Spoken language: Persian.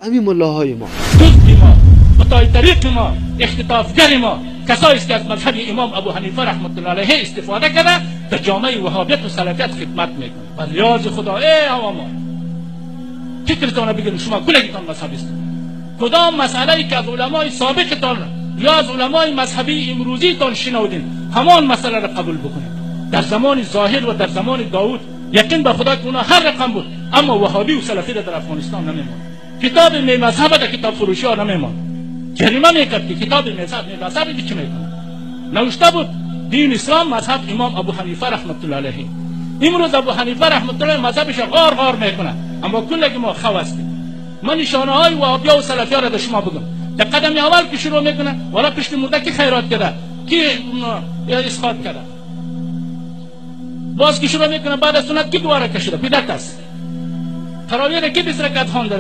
همین ملاهای ما، دوست ما، متای طریق ما، اختطافگر ما، کسایی است که از مذهب امام ابو حنیفه رحمت الله علیه استفاده کرده در جامعه وهابیت و سلفیت خدمت میکنه. و ریاض خدا ای عواما، فکرتان بگیرید شما کلگیتان مذهبی است. کدام مسئله که از علمای سابقتان یا از علمای مذهبی امروزیتان شنودین همان مسئله را قبول بکنید. در زمان ظاهر و در زمان داوود یقین به خدا که اونا هر رقم بود، اما وهابی و سلفی در افغانستان نمیموند. کتاب مذهب در کتاب فروشی ها نمیموند. جریمه میکرد که کتاب مذهب چی میکنه؟ نوشته بود دین اسلام مذهب امام ابو حنیفه رحمت الله علیه. امروز ابو حنیفه رحمت الله مذهبش غار میکنه، اما کلگی ما خو هستیم. من نشانه های وهابیا و سلفیا را در شما بگم. در قدم اول که شروع میکنه والا پشت مرده کی خیرات کرده، کی اسقاط کرده، باز که شروع میکنه بعد از سنت کی دواره کشیده، بدعت است. تراویح کی 20 رکعت خوانده.